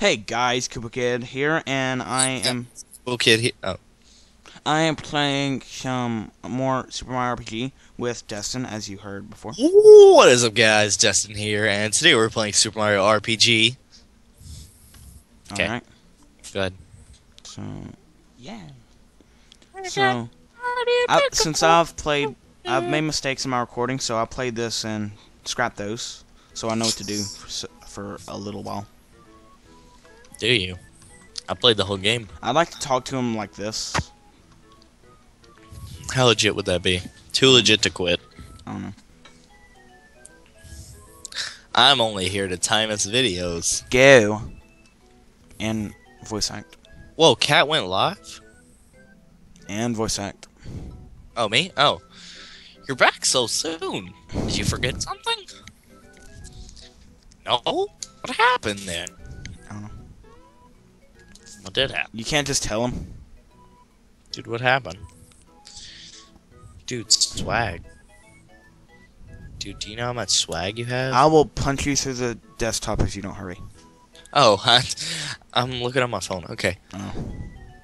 Hey guys, Koopa Kid here, and Cool kid here. Oh, I am playing some more Super Mario RPG with Destin, as you heard before. what is up, guys? Destin here, and today we're playing Super Mario RPG. All Okay, right. go ahead. So yeah. So since I've made mistakes in my recording, so I played this and scrapped those, so I know what to do for a little while. Do you? I played the whole game. I'd like to talk to him like this. How legit would that be? Too legit to quit. I don't know. I'm only here to time its videos. Go. And voice act. Whoa, Cat went live? And voice act. Oh, me? Oh. You're back so soon. Did you forget something? No? What happened then? I don't know. What did happen? You can't just tell him. Dude, what happened? Dude, swag. Dude, do you know how much swag you have? I will punch you through the desktop if you don't hurry. Oh, I'm looking on my phone. Okay. Oh.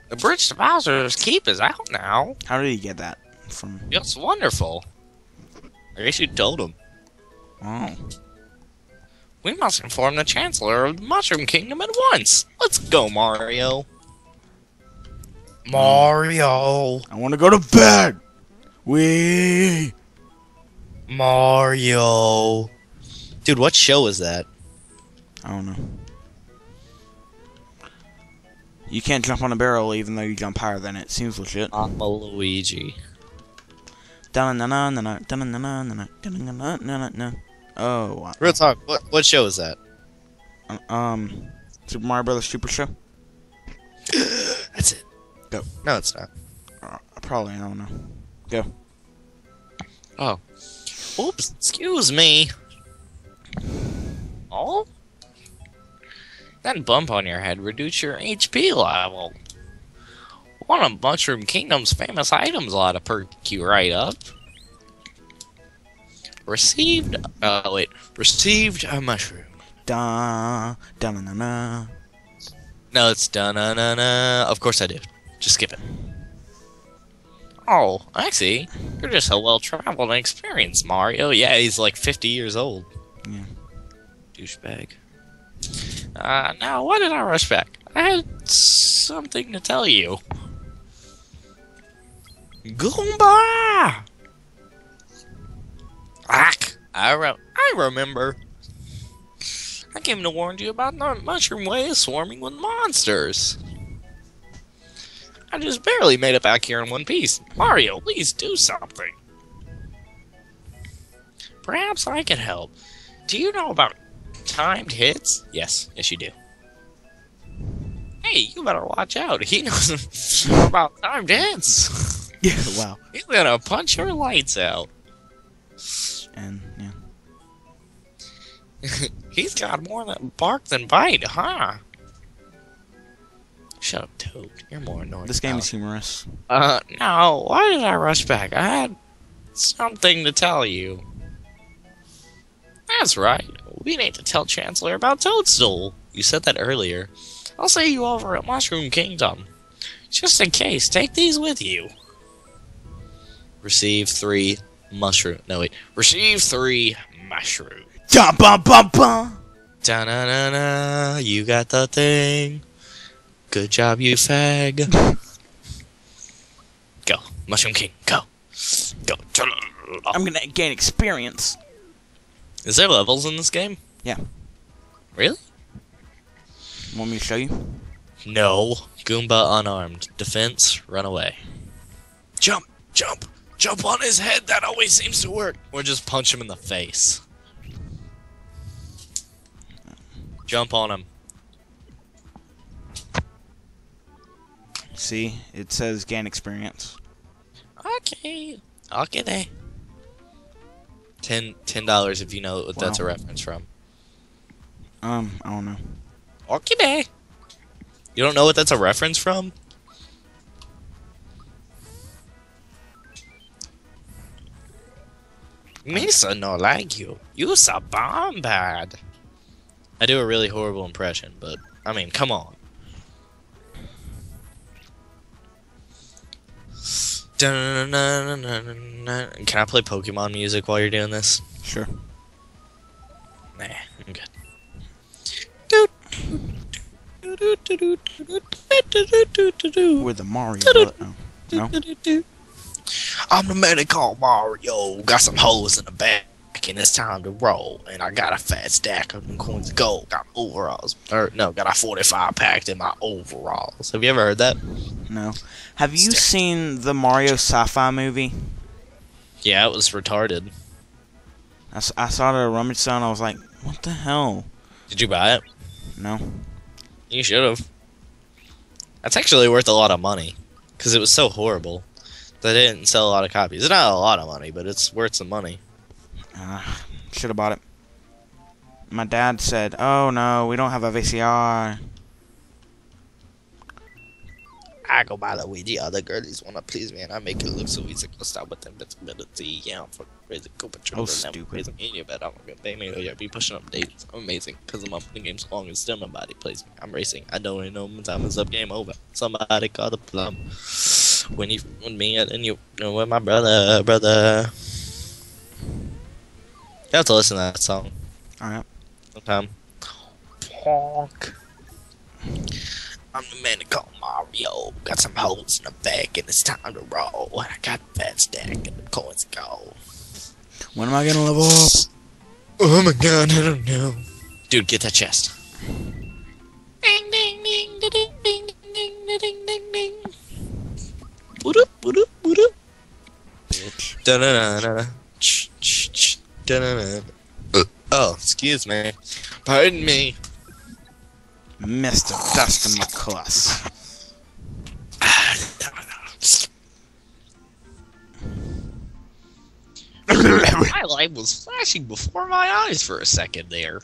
The bridge to Bowser's Keep is out now. How did he get that from? It's wonderful. I guess you told him. Oh. We must inform the Chancellor of the Mushroom Kingdom at once. Let's go, Mario. Mario. I want to go to bed. Wee. Mario. Dude, what show is that? I don't know. You can't jump on a barrel even though you jump higher than it. Seems legit. I'm a Luigi. Oh, wow. Real talk, what show is that? Super Mario Brothers Super Show? That's it. Go. No, it's not. Probably, I don't know. Go. Oh. Oops, excuse me. Oh? That bump on your head reduced your HP level. One of Mushroom Kingdom's famous items ought to perk you right up. Received a mushroom. Da da na na na. No, it's da-na-na-na. Of course I do. Just skip it. Oh, I see. You're just a well-traveled and experienced Mario. Yeah, he's like 50 years old. Yeah. Douchebag. Now, why did I rush back? I had something to tell you. Goomba! I remember. I came to warn you about the mushroom wave swarming with monsters. I just barely made it back here in one piece. Mario, please do something. Perhaps I can help. Do you know about timed hits? Yes, you do. Hey, you better watch out. He knows more about timed hits. Yeah, wow. He's gonna punch your lights out. And, yeah. He's got more than bark than bite, huh? Shut up, Toad. You're more annoying. This game is humorous. No. Why did I rush back? I had something to tell you. That's right. We need to tell Chancellor about Toadstool. You said that earlier. I'll see you over at Mushroom Kingdom. Just in case, take these with you. Receive 3 mushroom. No, wait. Receive 3 mushroom. Jump, bum, bum, bum. Da-na-na-na. You got the thing. Good job, you fag. Go. Mushroom King. Go. Go. I'm gonna gain experience. Is there levels in this game? Yeah. Really? Want me to show you? No. Goomba unarmed. Defense, run away. Jump! Jump! Jump on his head! That always seems to work! Or just punch him in the face. Jump on him. See, it says gain experience. Okay. Okay. $10 if you know what that's a reference from. I don't know. Okay. You don't know what that's a reference from? Misa no like you. You so bomb bad. I do a really horrible impression, but I mean, come on. Can I play Pokemon music while you're doing this? Sure. Nah, I'm good. With the Mario. Oh, no. I'm the man they call Mario. Got some holes in the back, and it's time to roll. And I got a fat stack of them coins of gold. Got overalls. Or, no, got a 45 pack in my overalls. Have you ever heard that? No. Have you seen the Mario sci-fi movie? Yeah, it was retarded. I saw it at a rummage sale and I was like, what the hell? Did you buy it? No. You should have. That's actually worth a lot of money. Because it was so horrible. They didn't sell a lot of copies. It's not a lot of money, but it's worth some money. Should have bought it. My dad said, oh no, we don't have a VCR. I go by the way the other girlies wanna please me, and I make it look so easy. Go stop with them disability. Yeah, I'm fucking crazy. Go patrol. Oh, stupid. You bet I'm gonna pay me. Yeah, be pushing up dates. I'm amazing because I'm playing games so long and still nobody plays me. I'm racing. I don't even know when time is up. Game over. Somebody call the plum. When me and you know with my brother. You have to listen to that song. Alright. Sometime. Honk. I'm the man that call Mario. Got some holes in the back and it's time to roll. And I got a fat stack and the coins go. When am I gonna level up? Oh my god, I don't know. Dude, get that chest. Ding ding ding ding ding ding ding ding ding ding. What up, what up, what up? Da da da da da da da. Oh, excuse me. Pardon me. Mr. Destin McCuss. My light was flashing before my eyes for a second there.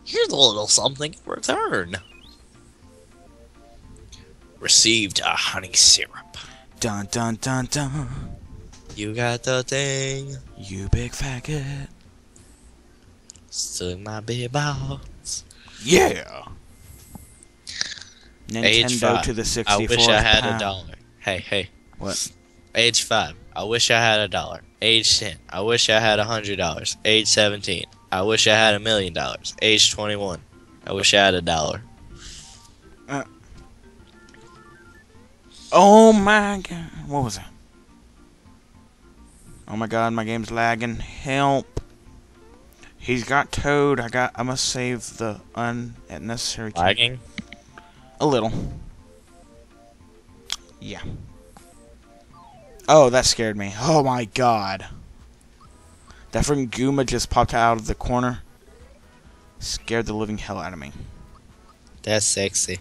Here's a little something in return. Received a honey syrup. Dun dun dun dun. You got the thing. You big faggot. Stood my big balls. Yeah. Age Nintendo 5. to the 64th I wish I had pound. a dollar. Hey. What? Age 5. I wish I had a dollar. Age 10. I wish I had $100. Age 17. I wish I had $1 million. Age 21. I wish I had $1. Oh my god. What was that? Oh my god, my game's lagging. Help. He's got Toad. I must save the unnecessary. Lagging? A little. Yeah. Oh, that scared me. Oh my god. That freaking Goomba just popped out of the corner. Scared the living hell out of me. That's sexy.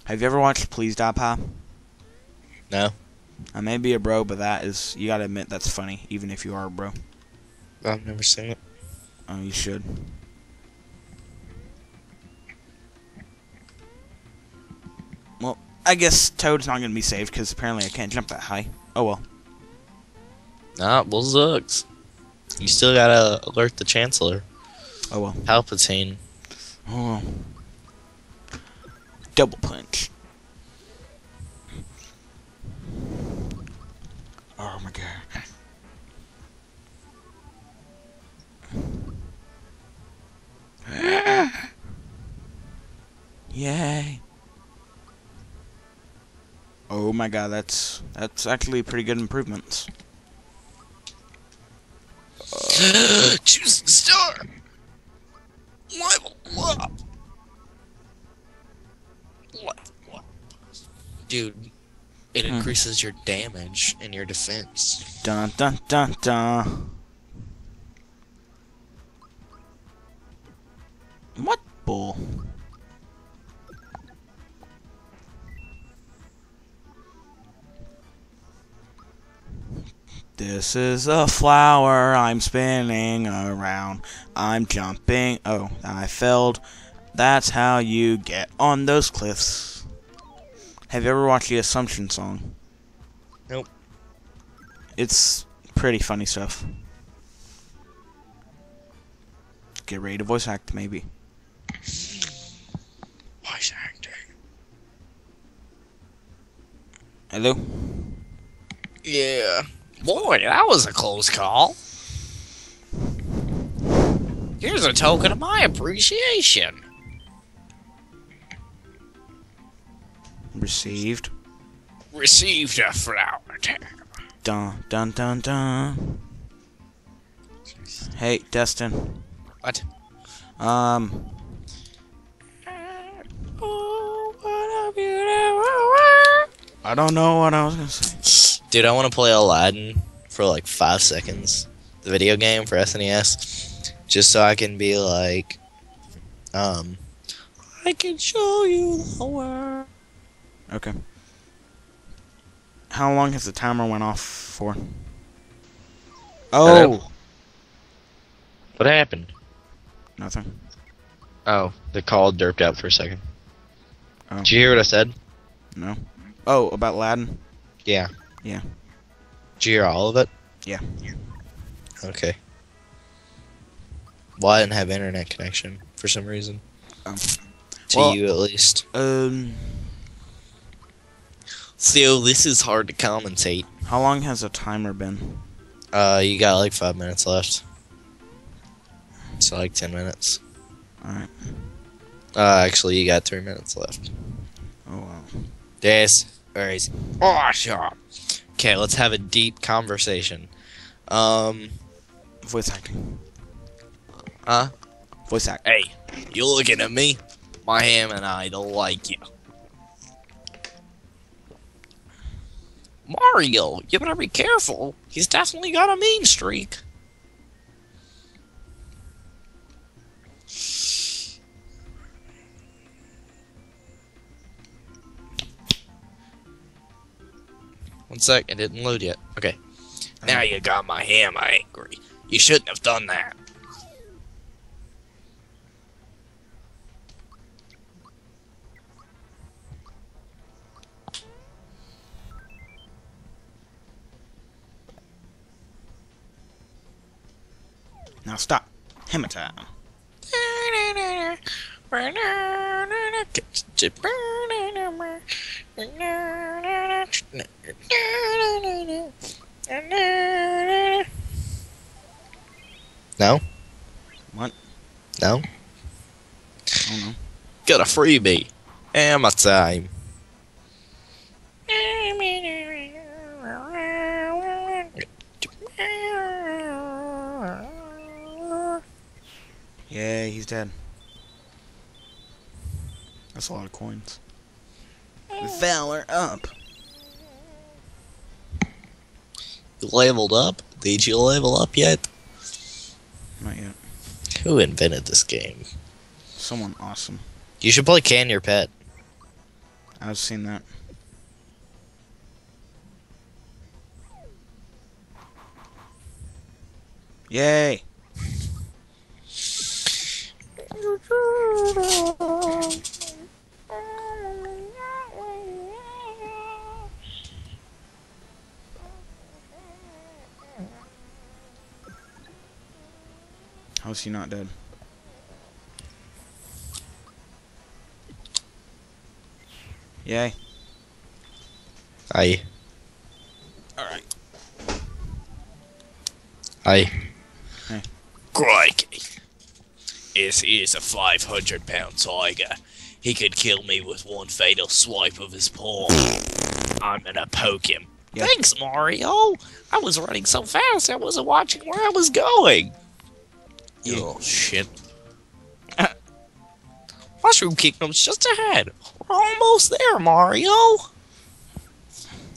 Have you ever watched Please Die Pie? No. I may be a bro, but that is, you gotta admit that's funny, even if you are a bro. I've never seen it. Oh, you should. Well, I guess Toad's not gonna be saved, because apparently I can't jump that high. Oh well. Nah, well, sucks. You still gotta alert the Chancellor. Oh well. Palpatine. Oh well. Double punch. Oh my god. Yay. Oh my god, that's actually pretty good improvements. Choose the star! Level up! What? Dude, it increases your damage and your defense. Dun dun dun dun. What bull? This is a flower I'm spinning around. I'm jumping. Oh, I failed. That's how you get on those cliffs. Have you ever watched the Assumption song? Nope. It's pretty funny stuff. get ready to voice act, maybe. Voice acting. Hello? Yeah. Boy, that was a close call. Here's a token of my appreciation. Received. Received a flower tab. Dun, dun, dun, dun. Hey, Destin. What? I don't know what I was gonna say. Dude, I want to play Aladdin for like 5 seconds. The video game for SNES. Just so I can be like, I can show you the world. Okay. How long has the timer went off for? Hello? Oh! What happened? Nothing. Oh, the call derped out for a second. Oh. Did you hear what I said? No. Oh, about Aladdin? Yeah. Yeah. Did you hear all of it? Yeah. Okay. Well, I didn't have internet connection for some reason. To you, at least. So, this is hard to commentate. How long has the timer been? You got like 5 minutes left. So, like 10 minutes. Alright. Actually, you got 3 minutes left. Oh, wow. This is awesome. Okay, let's have a deep conversation. Voice acting. Huh? Voice act. Hey, you looking at me? My ham and I don't like you. Mario, you better be careful. He's definitely got a mean streak. One sec, it didn't load yet. Okay. Now you got my ham angry. You shouldn't have done that. Now stop. Hammer time. No? What? No? I don't know. Got a freebie. Hammer time. Yeah, he's dead. That's a lot of coins. Valor up. You leveled up? Did you level up yet? Not yet. Who invented this game? Someone awesome. You should play Can Your Pet. I've seen that. Yay! How's he not dead? Yay. Aye. Alright. Aye. Hey. Crikey. This is a 500-pound tiger. He could kill me with one fatal swipe of his paw. I'm gonna poke him. Yep. Thanks, Mario. I was running so fast I wasn't watching where I was going. Yeah. Oh, shit. Mushroom Kingdom's just ahead. We're almost there, Mario.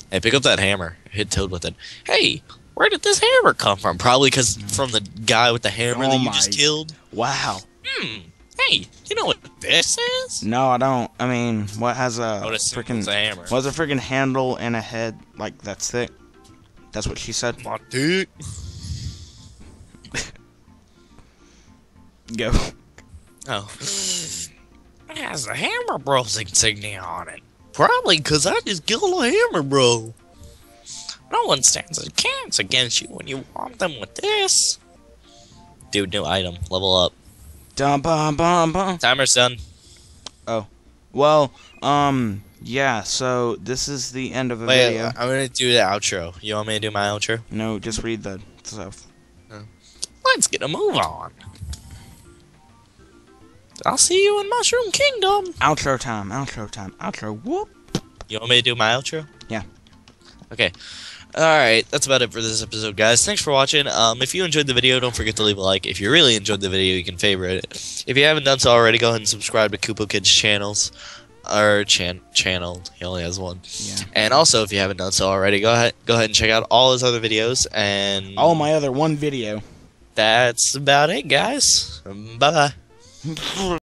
Hey, pick up that hammer. Hit Toad with it. Hey, where did this hammer come from? Probably from the guy with the hammer that you just killed. Wow. Hey, you know what this is? No, I don't. I mean, what has a I would assume freaking it's a hammer. What's a freaking handle and a head like that's thick? That's what she said. My dick. Go. Oh. It has the Hammer Bros insignia on it. Probably because I just killed a Hammer Bro. No one stands a chance against you when you want them with this. Dude, new item. Level up. Dum bum bum bum. Timer's done. Oh, well, yeah. So this is the end of the Wait, video. I'm gonna do the outro. You want me to do my outro? No, just read the stuff. Let's get a move on. I'll see you in Mushroom Kingdom. Outro time. Outro time. Outro. Whoop. You want me to do my outro? Yeah. Okay. Alright, that's about it for this episode, guys. Thanks for watching. If you enjoyed the video, don't forget to leave a like. If you really enjoyed the video, you can favorite it. If you haven't done so already, go ahead and subscribe to Koopo Kid's channels. Or channel. He only has one. Yeah. And also, if you haven't done so already, go ahead and check out all his other videos. And All my other one video. that's about it, guys. Bye-bye.